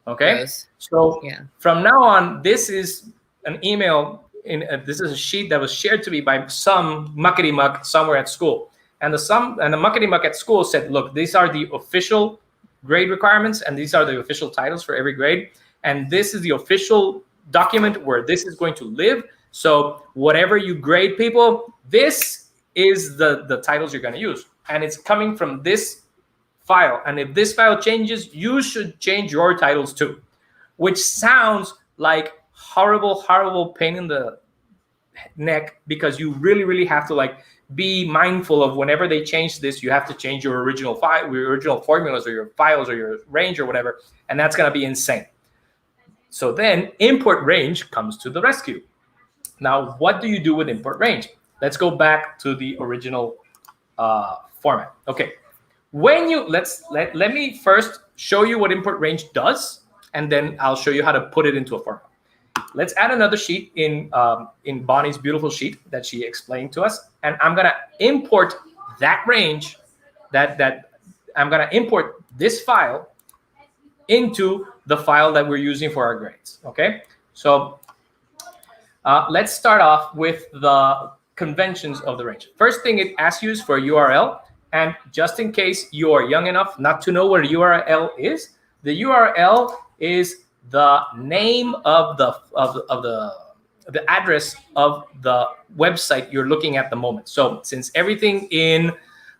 Okay, Gross. So from now on, this is an email. This is a sheet that was shared to me by some muckety muck somewhere at school, and the muckety muck at school said, "Look, these are the official grade requirements, and these are the official titles for every grade, and this is the official document where this is going to live. So whatever you grade people, this is the titles you're going to use, and it's coming from this file. And if this file changes, you should change your titles too," which sounds like horrible pain in the neck, because you really have to like be mindful of whenever they change this, you have to change your original file, your original formulas or your files or your range or whatever, and that's going to be insane. So then import range comes to the rescue. Now, what do you do with import range? Let's go back to the original format. Okay, when you let me first show you what import range does, and then I'll show you how to put it into a format. Let's add another sheet in Bonnie's beautiful sheet that she explained to us, and I'm gonna import that range. That I'm gonna import this file into the file that we're using for our grades. Okay, so let's start off with the conventions of the range. First thing it asks you is for a URL, and just in case you are young enough not to know what a URL is, the URL is the name of the address of the website you're looking at the moment. So since everything in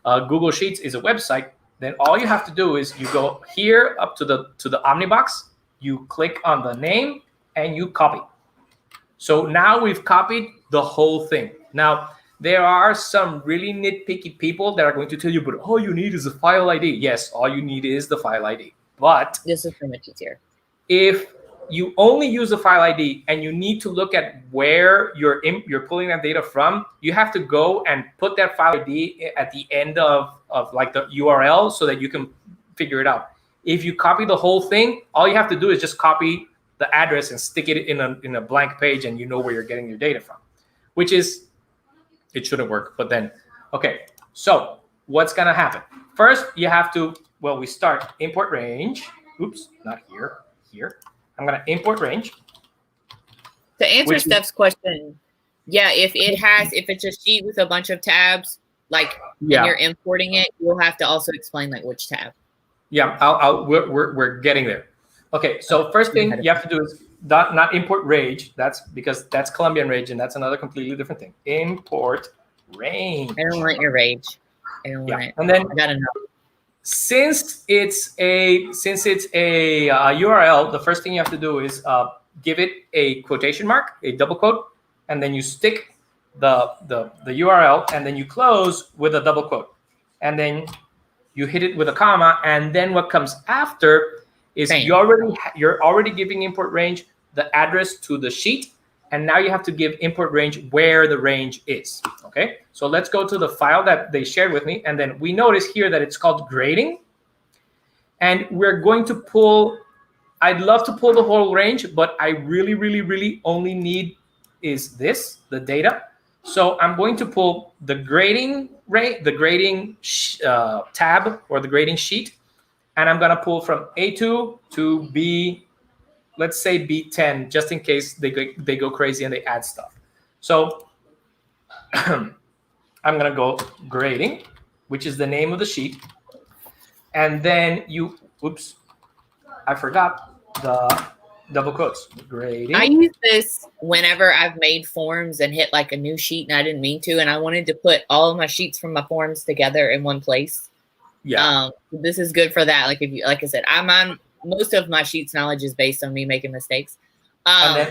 Google Sheets is a website, then all you have to do is you go here up to the Omnibox, you click on the name, and you copy. So now we've copied the whole thing. Now, there are some really nitpicky people that are going to tell you, but all you need is a file ID. Yes, all you need is the file ID. But this is so much easier. If you only use the file ID and you need to look at where you're pulling that data from, you have to go and put that file ID at the end of like the URL so that you can figure it out. If you copy the whole thing, all you have to do is just copy the address and stick it in a blank page, and you know where you're getting your data from, which is, it shouldn't work. But then, okay, so what's going to happen? First, you have to, well, we start import range. Oops, not here. Here, I'm going to import range. To answer Steph's question, yeah, if it's a sheet with a bunch of tabs, like and you're importing it, you'll have to also explain like which tab. Yeah, we're getting there. Okay, so first thing you have to do is not import range. That's because that's Colombian range, and that's another completely different thing. Import range. I don't want your range. I don't want it. And then I gotta know. Since it's a URL, the first thing you have to do is give it a quotation mark, a double quote, and then you stick the URL, and then you close with a double quote, and then you hit it with a comma, and then what comes after is you're already giving import range the address to the sheet, and now you have to give import range where the range is. Okay, so let's go to the file that they shared with me, and then we notice here that it's called grading, and we're going to pull. I'd love to pull the whole range, but I really only need is this, the data. So I'm going to pull the grading tab or the grading sheet, and I'm gonna pull from A2 to B, let's say B10, just in case they go crazy and they add stuff. So I'm going to go grading, which is the name of the sheet. And then you, oops, I forgot the double quotes. Grading. I use this whenever I've made forms and hit like a new sheet and I didn't mean to, and I wanted to put all of my sheets from my forms together in one place. Yeah. This is good for that. Like if you, like I said, I'm on most of my sheets knowledge is based on me making mistakes. And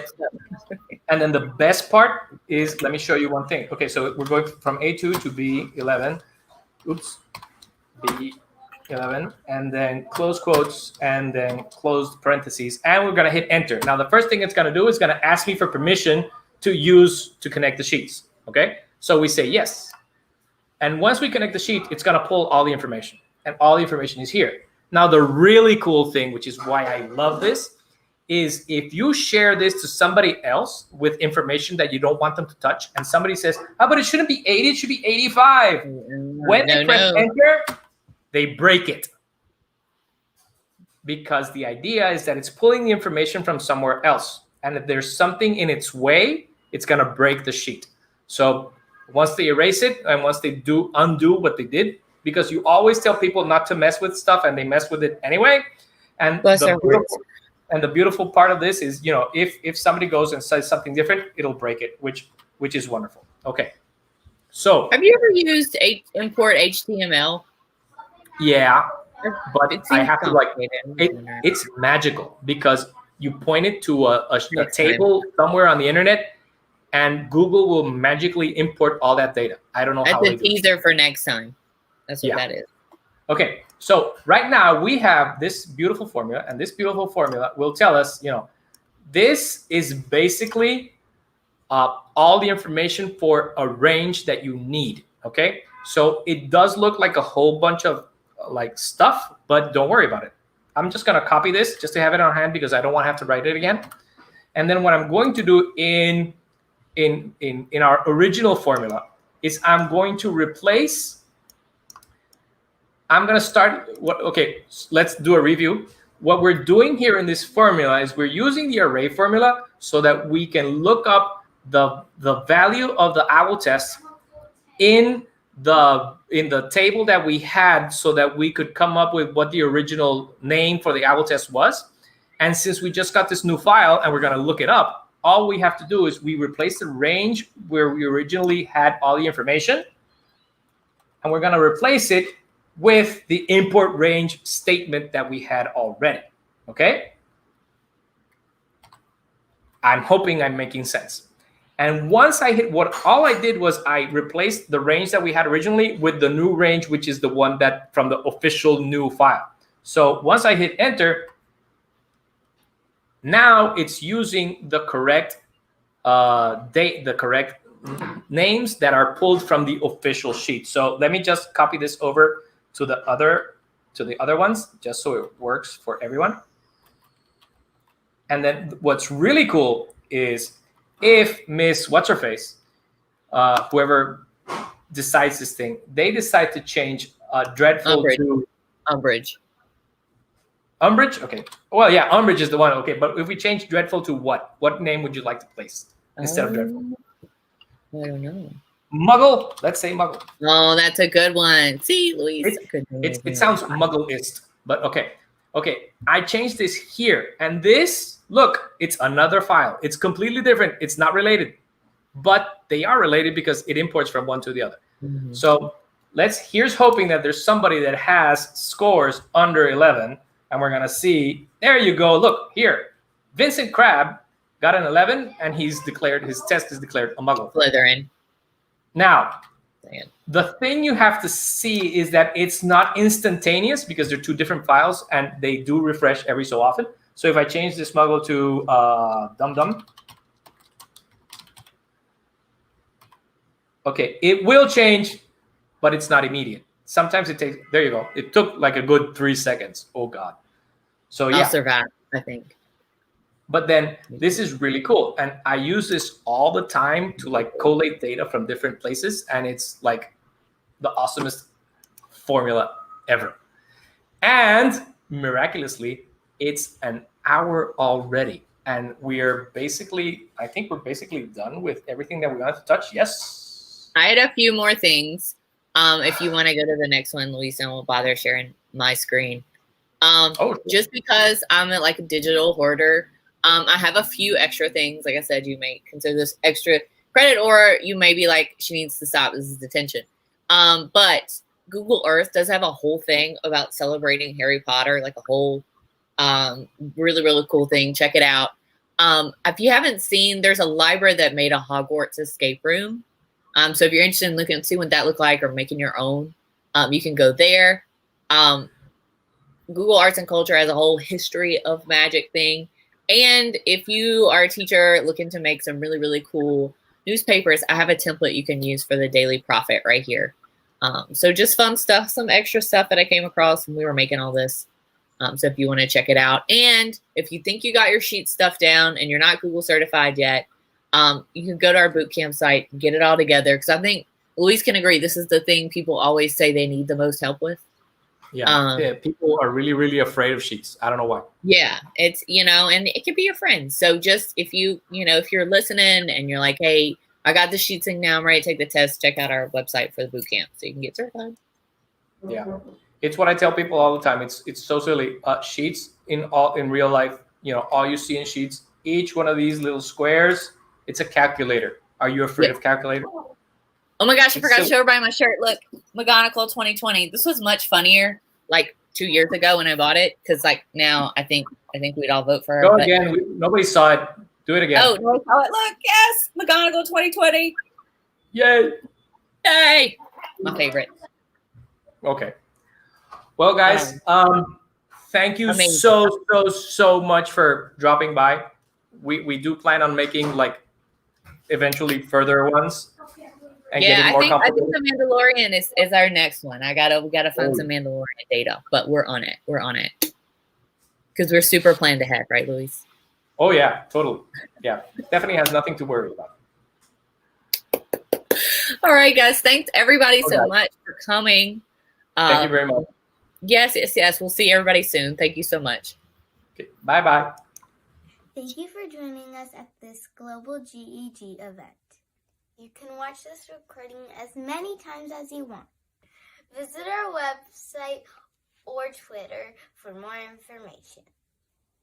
then the best part is, let me show you one thing. Okay, so we're going from A2 to B11. Oops, B11, and then close quotes, and then close parentheses, and we're gonna hit enter. Now, the first thing it's gonna do is gonna ask me for permission to connect the sheets, okay? So we say yes. And once we connect the sheet, it's gonna pull all the information, and all the information is here. Now, the really cool thing, which is why I love this, is if you share this to somebody else with information that you don't want them to touch, and somebody says, "Oh, but it shouldn't be 80, it should be 85." When they press enter, they break it. Because the idea is that it's pulling the information from somewhere else. And if there's something in its way, it's going to break the sheet. So once they erase it and once they undo what they did, because you always tell people not to mess with stuff and they mess with it anyway. And the beautiful part of this is, if somebody goes and says something different, it'll break it, which is wonderful. Okay. So have you ever used import HTML? Yeah, but I have to it's magical because you point it to a table somewhere on the internet and Google will magically import all that data. I don't know how. That's a teaser for next time. That's what that is. Okay, so right now we have this beautiful formula, and this beautiful formula will tell us, this is basically all the information for a range that you need. Okay, so it does look like a whole bunch of stuff, but don't worry about it. I'm just going to copy this just to have it on hand because I don't want to have to write it again. And then what I'm going to do in our original formula is I'm going to replace. I'm going to start. Okay, let's do a review. What we're doing here in this formula is we're using the array formula so that we can look up the value of the owl test in the table that we had so that we could come up with what the original name for the owl test was. And since we just got this new file and we're going to look it up, all we have to do is we replace the range where we originally had all the information, and we're going to replace it with the import range statement that we had already. Okay? I'm hoping I'm making sense. And once I hit all I did was I replaced the range that we had originally with the new range, which is the one that from the official new file. So once I hit enter, now it's using the correct the correct names that are pulled from the official sheet. So let me just copy this over to the other ones, just so it works for everyone. And then what's really cool is if Miss What's-Her-Face, whoever decides this thing, they decide to change Dreadful to Umbridge. Umbridge? Okay. Well, yeah, Umbridge is the one. Okay, but if we change Dreadful to what? What name would you like to place instead of Dreadful? I don't know. Muggle. Let's say Muggle. Oh, that's a good one. See, Louise. It sounds Muggle-ist, but okay. Okay, I changed this here, and this, look, it's another file. It's completely different. It's not related, but they are related because it imports from one to the other. Mm-hmm. So here's hoping that there's somebody that has scores under 11, and we're gonna see. There you go. Look here, Vincent Crabbe got an 11, and his test is declared a Muggle. Slytherin. Now, the thing you have to see is that it's not instantaneous because they're two different files and they do refresh every so often. So if I change this Muggle to Dum Dum, okay, it will change, but it's not immediate. Sometimes it takes, there you go. It took like a good 3 seconds. Oh God. So yeah. I'll survive, I think. But then this is really cool. And I use this all the time to collate data from different places. And it's like the awesomest formula ever. And miraculously, it's an hour already. And I think we're basically done with everything that we wanted to touch. Yes. I had a few more things. If you want to go to the next one, Luis, I won't bother sharing my screen. Just because I'm like a digital hoarder, I have a few extra things. Like I said, you may consider this extra credit, or you may be like, she needs to stop. This is detention. But Google Earth does have a whole thing about celebrating Harry Potter, like a whole really, really cool thing. Check it out. If you haven't seen, there's a library that made a Hogwarts escape room. So if you're interested in looking at see what that looked like or making your own, you can go there. Google Arts and Culture has a whole history of magic thing. And if you are a teacher looking to make some really, really cool newspapers, I have a template you can use for the Daily Prophet right here. So just fun stuff, some extra stuff that I came across when we were making all this. So if you want to check it out. And if you think you got your sheet stuff down and you're not Google certified yet, you can go to our bootcamp site and get it all together. Because I think Luis can agree, this is the thing people always say they need the most help with. Yeah, people are really, really afraid of sheets. I don't know why. Yeah, it's, and it could be your friend. So just if if you're listening and you're like, hey, I got the sheets thing now, I'm ready to take the test, check out our website for the bootcamp so you can get certified. Yeah, it's what I tell people all the time. It's so silly. Sheets in real life, all you see in sheets, each one of these little squares, it's a calculator. Are you afraid of calculator? Oh my gosh, I forgot to show everybody my shirt. Look, McGonagall 2020. This was much funnier like 2 years ago when I bought it, because like now I think we'd all vote for her. Go again. Nobody saw it. Do it again. Oh, no, saw it. Look, yes, McGonagall 2020. Yay! Yay! My favorite. Okay. Well, guys, thank you amazing. so much for dropping by. We do plan on making like eventually further ones. And yeah, I think the Mandalorian is our next one. we gotta find some Mandalorian data, but we're on it. We're on it because we're super planned ahead, right, Luis? Oh yeah, totally. Yeah, definitely has nothing to worry about. All right, guys. Thanks everybody so much for coming. Thank you very much. Yes. We'll see everybody soon. Thank you so much. Okay, bye. Thank you for joining us at this Global GEG event. You can watch this recording as many times as you want. Visit our website or Twitter for more information.